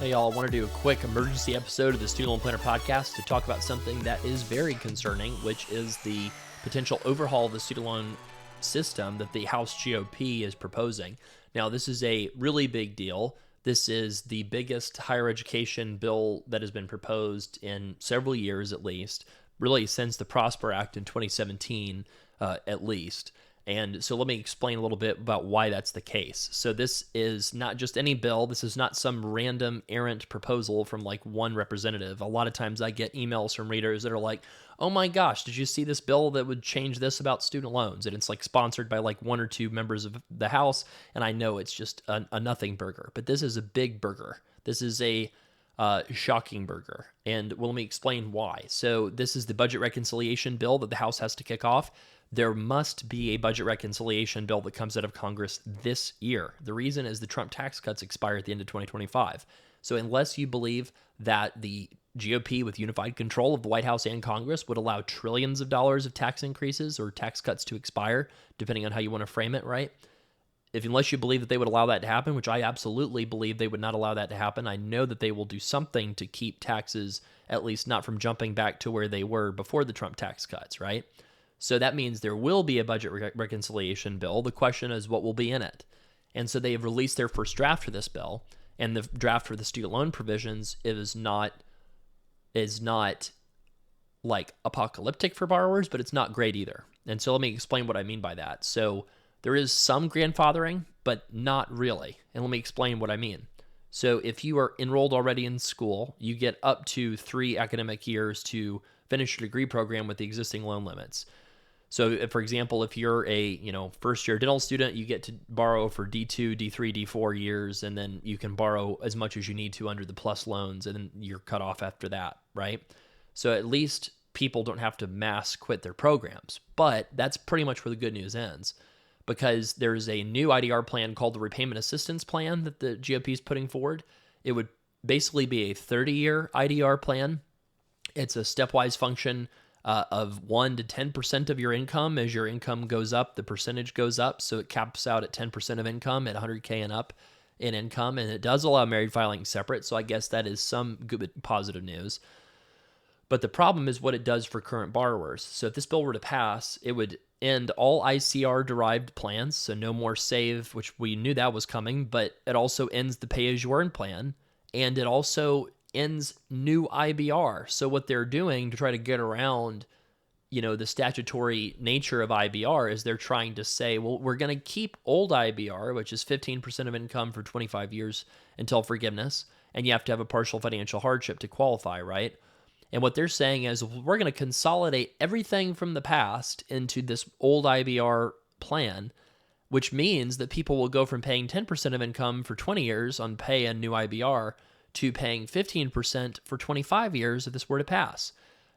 Hey y'all, I want to do a quick emergency episode of the Student Loan Planner podcast to talk about something that is very concerning, which is the potential overhaul of the student loan system that the House GOP is proposing. Now, this is a really big deal. This is the biggest higher education bill that has been proposed in several years at least, really since the Prosper Act in 2017 at least. And so let me explain a little bit about why that's the case. So this is not just any bill. This is not some random errant proposal from like one representative. A lot of times I get emails from readers that are like, oh my gosh, did you see this bill that would change this about student loans? And it's like sponsored by like one or two members of the House. And I know it's just a nothing burger, but this is a big burger. This is a shocking burger. And well, let me explain why. So this is the budget reconciliation bill that the House has to kick off. There must be a budget reconciliation bill that comes out of Congress this year. The reason is the Trump tax cuts expire at the end of 2025. So unless you believe that the GOP with unified control of the White House and Congress would allow trillions of dollars of tax increases or tax cuts to expire, depending on how you want to frame it, right? Unless you believe that they would allow that to happen, which I absolutely believe they would not allow that to happen, I know that they will do something to keep taxes at least not from jumping back to where they were before the Trump tax cuts, right? So that means there will be a budget reconciliation bill. The question is what will be in it. And so they have released their first draft for this bill, and the draft for the student loan provisions is not like apocalyptic for borrowers, but it's not great either. And so let me explain what I mean by that. So there is some grandfathering, but not really. And let me explain what I mean. So if you are enrolled already in school, you get up to 3 academic years to finish your degree program with the existing loan limits. So, if, for example, if you're a first-year dental student, you get to borrow for D2, D3, D4 years, and then you can borrow as much as you need to under the PLUS loans, and then you're cut off after that, right? So at least people don't have to mass quit their programs. But that's pretty much where the good news ends, because there's a new IDR plan called the Repayment Assistance Plan that the GOP is putting forward. It would basically be a 30-year IDR plan. It's a stepwise function of 1 to 10% of your income. As your income goes up, the percentage goes up. So it caps out at 10% of income at 100K and up in income. And it does allow married filing separate. So I guess that is some good positive news. But the problem is what it does for current borrowers. So if this bill were to pass, it would end all ICR-derived plans. So no more SAVE, which we knew that was coming. But it also ends the pay-as-you-earn plan. And it also ends new IBR. So what they're doing to try to get around, the statutory nature of IBR is they're trying to say, well, we're going to keep old IBR, which is 15% of income for 25 years until forgiveness, and you have to have a partial financial hardship to qualify, right? And what they're saying is we're going to consolidate everything from the past into this old IBR plan, which means that people will go from paying 10% of income for 20 years on pay and new IBR to paying 15% for 25 years if this were to pass.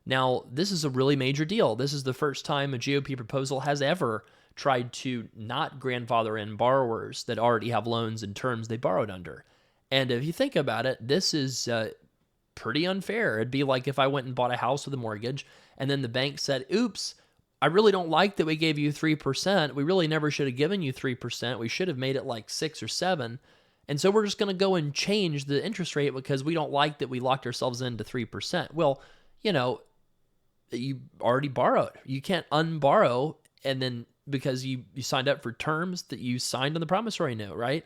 Now, this is a really major deal. This is the first time a GOP proposal has ever tried to not grandfather in borrowers that already have loans and terms they borrowed under. And if you think about it, this is pretty unfair. It'd be like if I went and bought a house with a mortgage and then the bank said, oops, I really don't like that we gave you 3%. We really never should have given you 3%. We should have made it like 6 or 7. And so we're just going to go and change the interest rate because we don't like that we locked ourselves into 3%. Well, you already borrowed. You can't unborrow, and then because you signed up for terms that you signed on the promissory note, right?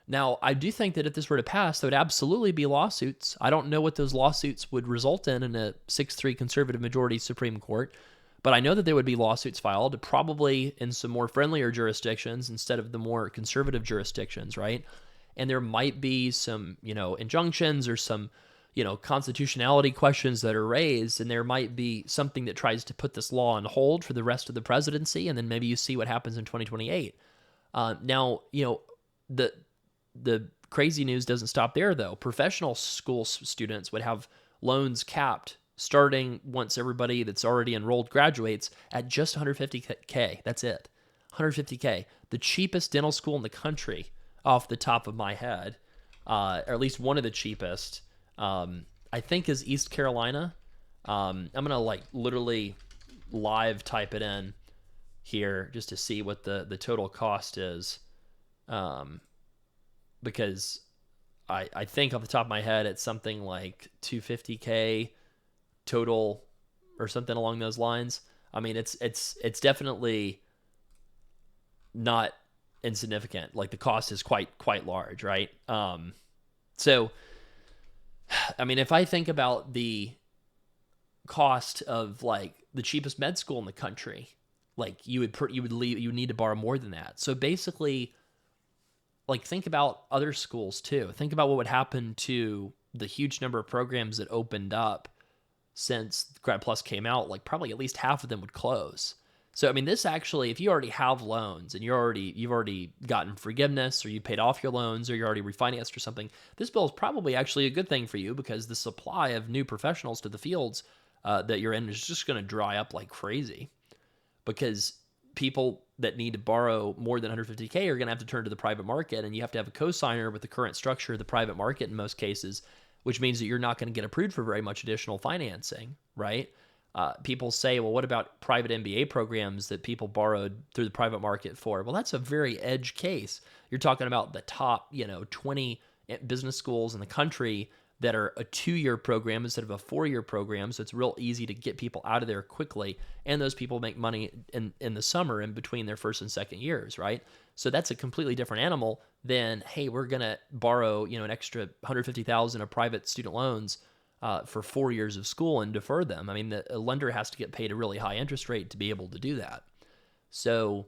Now, I do think that if this were to pass, there would absolutely be lawsuits. I don't know what those lawsuits would result in a 6-3 conservative majority Supreme Court, but I know that there would be lawsuits filed, probably in some more friendlier jurisdictions instead of the more conservative jurisdictions, right? And there might be some, injunctions or some, constitutionality questions that are raised, and there might be something that tries to put this law on hold for the rest of the presidency, and then maybe you see what happens in 2028. Now, the crazy news doesn't stop there, though. Professional school students would have loans capped starting once everybody that's already enrolled graduates at just $150K. That's it, $150K. The cheapest dental school in the country, off the top of my head, or at least one of the cheapest, I think is East Carolina. I'm going to literally live type it in here just to see what the total cost is. Because I think off the top of my head, it's something like 250K total or something along those lines. I mean, it's definitely not insignificant. Like the cost is quite large, right? So I mean, if I think about the cost of like the cheapest med school in the country, like you would need to borrow more than that. So basically, like think about other schools too. Think about what would happen to the huge number of programs that opened up since Grad Plus came out. Like probably at least half of them would close. So I mean, this actually, if you already have loans and you've already gotten forgiveness, or you paid off your loans, or you're already refinanced or something, this bill is probably actually a good thing for you, because the supply of new professionals to the fields that you're in is just going to dry up like crazy, because people that need to borrow more than 150K are going to have to turn to the private market, and you have to have a cosigner with the current structure of the private market in most cases, which means that you're not going to get approved for very much additional financing, right? People say, well, what about private MBA programs that people borrowed through the private market for? Well, that's a very edge case. You're talking about the top, 20 business schools in the country that are a 2-year program instead of a 4-year program. So it's real easy to get people out of there quickly. And those people make money in the summer in between their first and second years, right? So that's a completely different animal than, hey, we're going to borrow, an extra $150,000 of private student loans for 4 years of school and defer them. I mean, a lender has to get paid a really high interest rate to be able to do that. So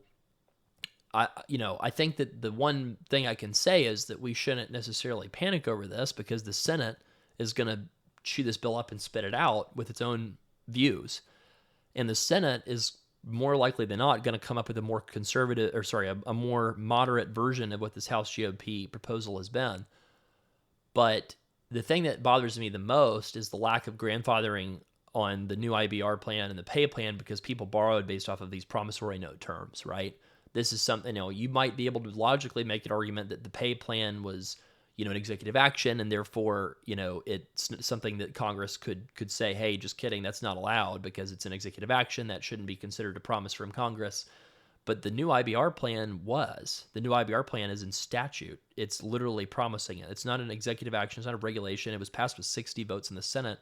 I think that the one thing I can say is that we shouldn't necessarily panic over this, because the Senate is going to chew this bill up and spit it out with its own views. And the Senate is more likely than not going to come up with a more conservative, a more moderate version of what this House GOP proposal has been. But the thing that bothers me the most is the lack of grandfathering on the new IBR plan and the pay plan, because people borrowed based off of these promissory note terms, right? This is something, you might be able to logically make an argument that the pay plan was, an executive action, and therefore, it's something that Congress could say, hey, just kidding, that's not allowed because it's an executive action. That shouldn't be considered a promise from Congress. But the new IBR plan is in statute. It's literally promising it. It's not an executive action. It's not a regulation. It was passed with 60 votes in the Senate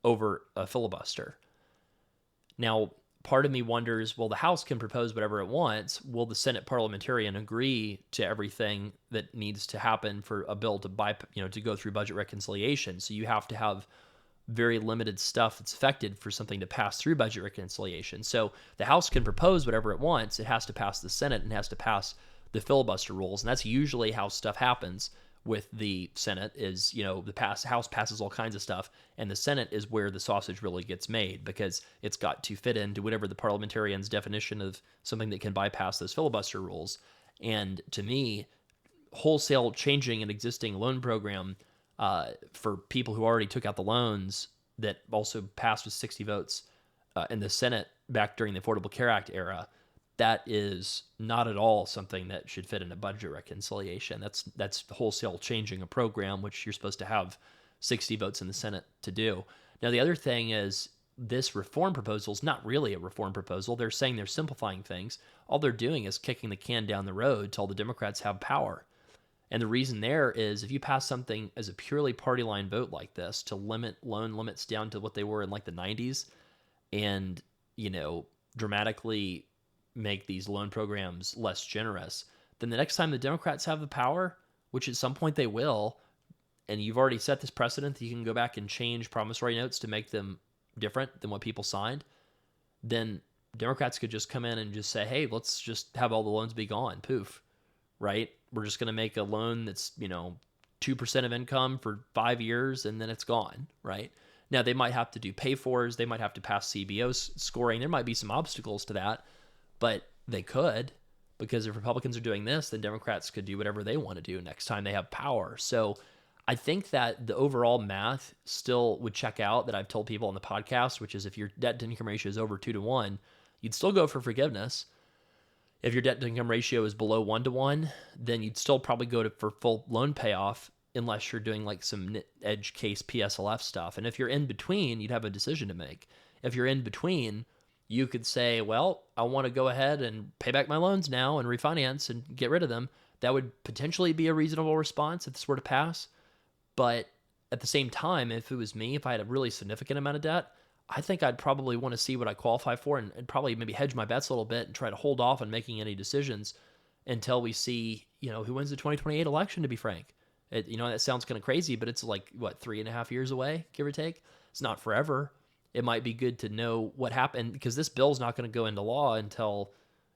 over a filibuster. Now, part of me wonders, well, the House can propose whatever it wants. Will the Senate parliamentarian agree to everything that needs to happen for a bill to go through budget reconciliation? So you have to have very limited stuff that's affected for something to pass through budget reconciliation. So the House can propose whatever it wants. It has to pass the Senate and has to pass the filibuster rules. And that's usually how stuff happens with the Senate is, the House passes all kinds of stuff, and the Senate is where the sausage really gets made, because it's got to fit into whatever the parliamentarian's definition of something that can bypass those filibuster rules. And to me, wholesale changing an existing loan program for people who already took out the loans that also passed with 60 votes in the Senate back during the Affordable Care Act era, that is not at all something that should fit in a budget reconciliation. That's wholesale changing a program, which you're supposed to have 60 votes in the Senate to do. Now, the other thing is, this reform proposal is not really a reform proposal. They're saying they're simplifying things. All they're doing is kicking the can down the road till the Democrats have power. And the reason there is, if you pass something as a purely party line vote like this to limit loan limits down to what they were in like the 90s, and, dramatically make these loan programs less generous, then the next time the Democrats have the power, which at some point they will, and you've already set this precedent that you can go back and change promissory notes to make them different than what people signed, then Democrats could just come in and just say, hey, let's just have all the loans be gone. Poof, right? We're just going to make a loan that's, 2% of income for 5 years, and then it's gone, right? Now, they might have to do pay-fors. They might have to pass CBO scoring. There might be some obstacles to that, but they could, because if Republicans are doing this, then Democrats could do whatever they want to do next time they have power. So I think that the overall math still would check out that I've told people on the podcast, which is if your debt to income ratio is over 2-to-1, you'd still go for forgiveness. If your debt to income ratio is below 1-to-1, then you'd still probably go for full loan payoff, unless you're doing like some edge case PSLF stuff. And if you're in between, you'd have a decision to make. If you're in between, you could say, well, I want to go ahead and pay back my loans now and refinance and get rid of them. That would potentially be a reasonable response if this were to pass. But at the same time, if it was me, if I had a really significant amount of debt, I think I'd probably want to see what I qualify for and probably maybe hedge my bets a little bit and try to hold off on making any decisions until we see, who wins the 2028 election, to be frank. That sounds kind of crazy, but it's like, what, 3.5 years away, give or take? It's not forever. It might be good to know what happened because this bill's not going to go into law until,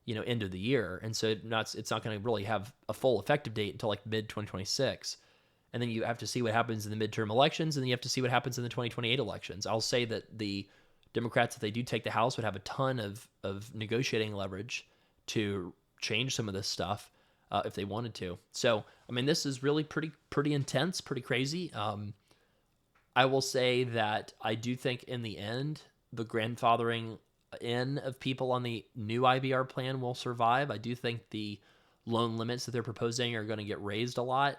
end of the year. And so it's not going to really have a full effective date until like mid 2026. And then you have to see what happens in the midterm elections, and then you have to see what happens in the 2028 elections. I'll say that the Democrats, if they do take the House, would have a ton of negotiating leverage to change some of this stuff if they wanted to. So, I mean, this is really pretty intense, pretty crazy. I will say that I do think in the end, the grandfathering in of people on the new IBR plan will survive. I do think the loan limits that they're proposing are going to get raised a lot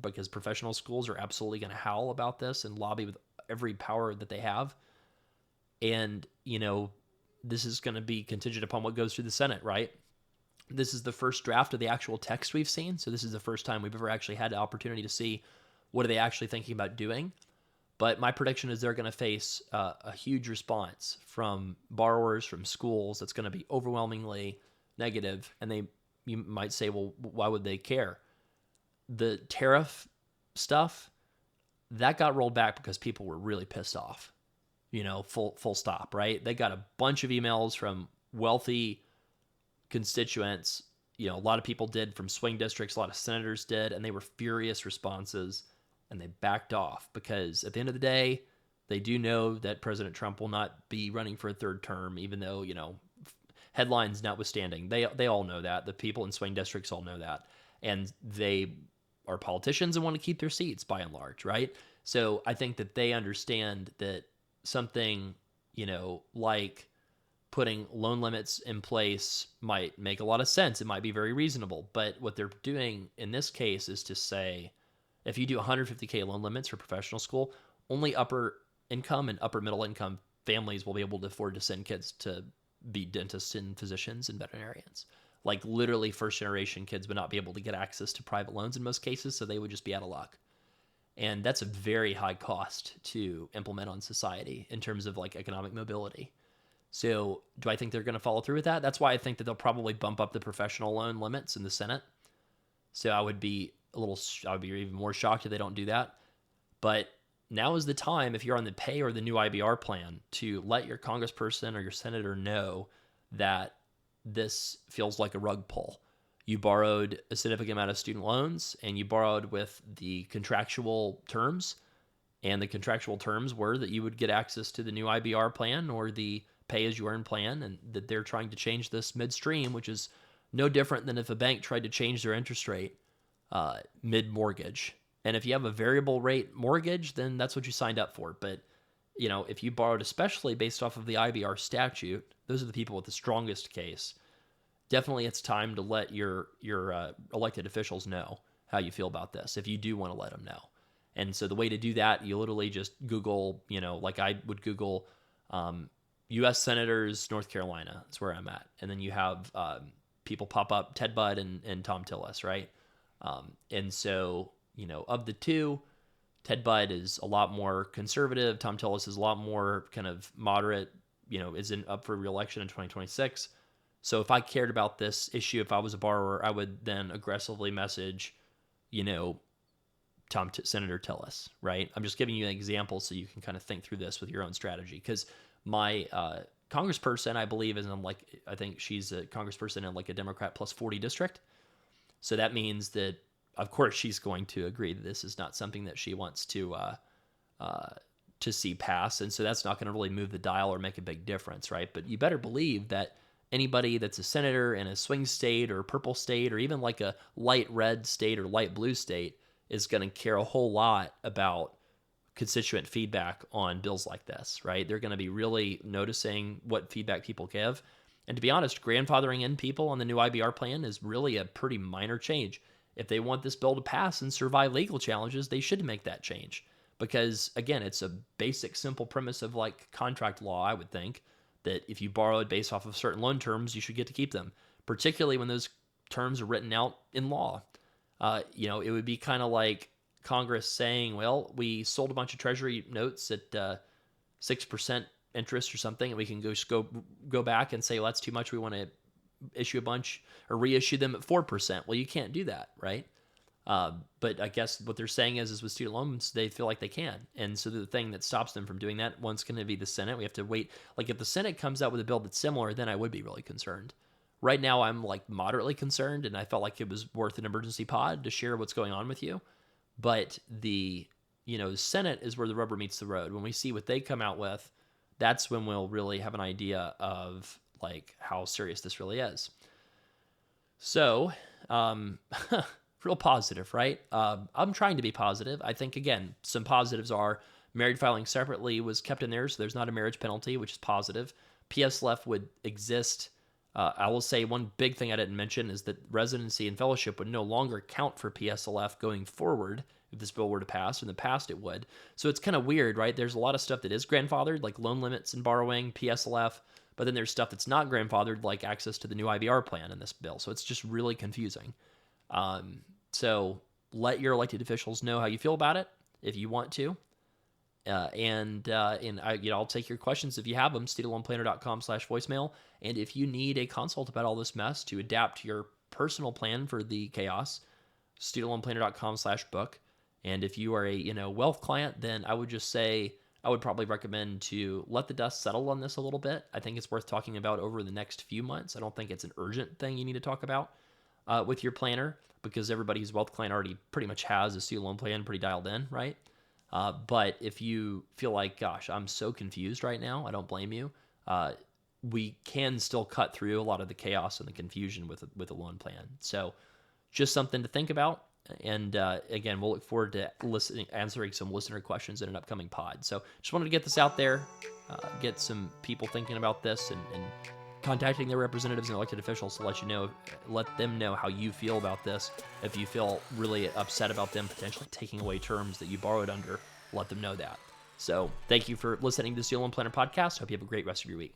because professional schools are absolutely going to howl about this and lobby with every power that they have. And, this is going to be contingent upon what goes through the Senate, right? This is the first draft of the actual text we've seen. So this is the first time we've ever actually had the opportunity to see what are they actually thinking about doing. But my prediction is they're going to face a huge response from borrowers, from schools. That's going to be overwhelmingly negative. And you might say, well, why would they care? The tariff stuff, that got rolled back because people were really pissed off, full stop, right? They got a bunch of emails from wealthy constituents. A lot of people did from swing districts, a lot of senators did, and they were furious responses, and they backed off because at the end of the day, they do know that President Trump will not be running for a third term, even though, headlines notwithstanding. They all know that. The people in swing districts all know that. And they are politicians and want to keep their seats by and large, right? So I think that they understand that something, like putting loan limits in place might make a lot of sense. It might be very reasonable. But what they're doing in this case is to say, if you do 150K loan limits for professional school, only upper income and upper middle income families will be able to afford to send kids to be dentists and physicians and veterinarians. Like literally first generation kids would not be able to get access to private loans in most cases, so they would just be out of luck. And that's a very high cost to implement on society in terms of like economic mobility. So do I think they're going to follow through with that? That's why I think that they'll probably bump up the professional loan limits in the Senate. So I would be even more shocked if they don't do that. But now is the time, if you're on the pay or the new IBR plan, to let your congressperson or your senator know that this feels like a rug pull. You borrowed a significant amount of student loans, and you borrowed with the contractual terms, and the contractual terms were that you would get access to the new IBR plan or the pay-as-you-earn plan, and that they're trying to change this midstream, which is no different than if a bank tried to change their interest rate mid-mortgage. And if you have a variable rate mortgage, then that's what you signed up for. But, if you borrowed especially based off of the IBR statute, those are the people with the strongest case. Definitely it's time to let your elected officials know how you feel about this, if you do want to let them know. And so the way to do that, you literally just Google, like I would Google U.S. Senators, North Carolina. That's where I'm at. And then you have people pop up, Ted Budd and Tom Tillis, right? And so, of the two, Ted Budd is a lot more conservative. Tom Tillis is a lot more kind of moderate, isn't up for re-election in 2026. So if I cared about this issue, if I was a borrower, I would then aggressively message, Senator Tillis, right? I'm just giving you an example so you can kind of think through this with your own strategy. Because my congressperson, I believe, I think she's a congressperson in like a Democrat plus 40 district. So that means that, of course, she's going to agree that this is not something that she wants to see pass. And so that's not going to really move the dial or make a big difference, right? But you better believe that anybody that's a senator in a swing state or purple state or even like a light red state or light blue state is going to care a whole lot about constituent feedback on bills like this, right? They're going to be really noticing what feedback people give. And to be honest, grandfathering in people on the new IBR plan is really a pretty minor change. If they want this bill to pass and survive legal challenges, they should make that change. Because, again, it's a basic, simple premise of like contract law, I would think, that if you borrowed based off of certain loan terms, you should get to keep them, particularly when those terms are written out in law. It would be kind of like Congress saying, well, we sold a bunch of Treasury notes at 6% interest or something, and we can go back and say, well, that's too much. We want to issue a bunch or reissue them at 4%. Well, you can't do that, right? But I guess what they're saying is with student loans, they feel like they can. And so the thing that stops them from doing that, one's going to be the Senate. We have to wait. Like if the Senate comes out with a bill that's similar, then I would be really concerned. Right now, I'm like moderately concerned, and I felt like it was worth an emergency pod to share what's going on with you. But the Senate is where the rubber meets the road. When we see what they come out with, that's when we'll really have an idea of like how serious this really is. So, real positive, right? I'm trying to be positive. I think, again, some positives are married filing separately was kept in there, so there's not a marriage penalty, which is positive. PSLF would exist. I will say one big thing I didn't mention is that residency and fellowship would no longer count for PSLF going forward if this bill were to pass. In the past, it would. So it's kind of weird, right? There's a lot of stuff that is grandfathered, like loan limits and borrowing, PSLF, but then there's stuff that's not grandfathered, like access to the new IBR plan in this bill. So it's just really confusing. So let your elected officials know how you feel about it if you want to. I'll take your questions if you have them, studentloanplanner.com/voicemail. And if you need a consult about all this mess to adapt your personal plan for the chaos, studentloanplanner.com/book. And if you are a wealth client, then I would just say I would probably recommend to let the dust settle on this a little bit. I think it's worth talking about over the next few months. I don't think it's an urgent thing you need to talk about with your planner, because everybody who's wealth client already pretty much has a student loan plan pretty dialed in, right? But if you feel like, gosh, I'm so confused right now, I don't blame you. We can still cut through a lot of the chaos and the confusion with a loan plan. So just something to think about. And again, we'll look forward to answering some listener questions in an upcoming pod. So just wanted to get this out there, get some people thinking about this and contacting their representatives and elected officials to let them know how you feel about this. If you feel really upset about them potentially taking away terms that you borrowed under, let them know that. So thank you for listening to the Student Loan Planner podcast. Hope you have a great rest of your week.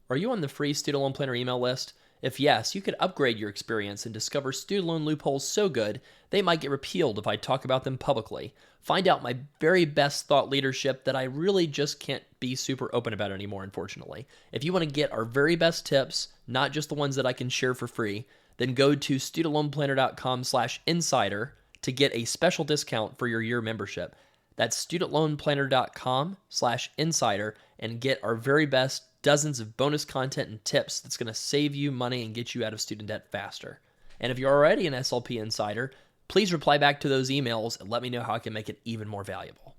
Are you on the free Student Loan Planner email list? If yes, you could upgrade your experience and discover student loan loopholes so good they might get repealed if I talk about them publicly. Find out my very best thought leadership that I really just can't be super open about anymore, unfortunately. If you want to get our very best tips, not just the ones that I can share for free, then go to studentloanplanner.com/insider to get a special discount for your year membership. That's studentloanplanner.com/insider and get our very best dozens of bonus content and tips that's going to save you money and get you out of student debt faster. And if you're already an SLP insider, please reply back to those emails and let me know how I can make it even more valuable.